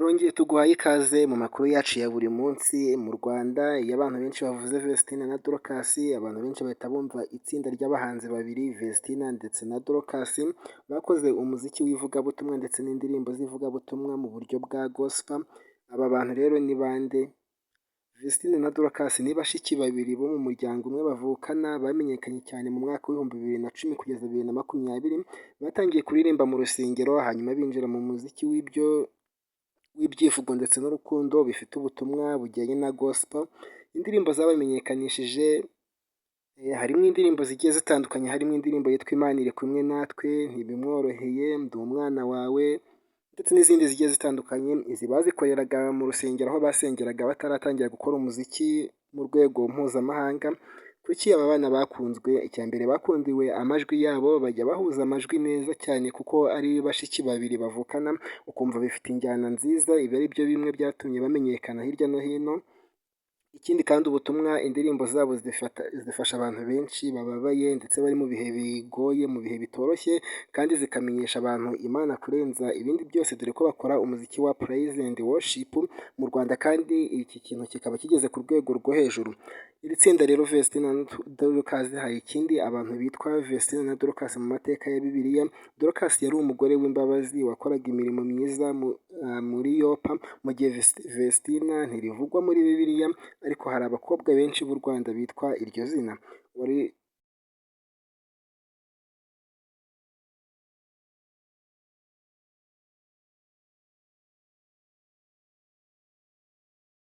Turongeye tuguhaye ikaze mu makuru yacu ya buri munsi mu Rwanda, iyo abantu benshi bavuze Vestina na Dorcas, abantu benshi bahita bumva itsinda ry'abahanzi babiri Vestina ndetse na Dorcas, bakoze umuziki w'ivugabutumwa ndetse n'indirimbo z'ivugabutumwa mu buryo bwa gospel. Aba bantu rero ni bande? Vestina na Dorcas ni bashiki babiri bo mu muryango umwe bavukana, bamenyekanye cyane mu mwaka w'ibihumbi 2010 kugeza 2020, batangiye kuririmba mu rusengero hanyuma binjira mu muziki w'ibyivugo ndetse n'urukundo bifite ubutumwa bujyanye na gospel. Indirimbo zabamenyekanishije harimo indirimbo zigiye zitandukanye, harimo indirimbo yitwa Imana iri kumwe natwe, ntibimworoheye, ndi umwana wawe ndetse n'izindi zigiye zitandukanye. Izi bazikoreraga mu rusengero aho basengeraga bataratangira gukora umuziki mu rwego mpuzamahanga. Kuki aba bana bakunzwe? Icya mbere bakundiwe amajwi yabo, bajya bahuza amajwi neza cyane kuko ari bashiki babiri bavukana, ukumva bifite injyana nziza. Ibi ari byo bimwe byatumye bamenyekana hirya no hino. Ikindi kandi ubutumwa indirimbo zabo zifasha abantu benshi bababaye ndetse bari mu bihe bigoye, mu bihe bitoroshye, kandi zikamenyesha abantu Imana kurenza ibindi byose, dore ko bakora umuziki wa praise and worship mu Rwanda, kandi iki kintu kikaba kigeze ku rwego rwo hejuru. Iri tsinda rero Vestina na Dorcas, hari ikindi abantu bitwa Vestina na Dorcas mu mateka ya Bibiliya. Dorcas yari umugore w'imbabazi wakoraga imirimo myiza muri Yopa, mu gihe Vestina ntirivugwa muri Bibiliya, ariko hari abakobwa benshi b'u Rwanda bitwa iryo zina.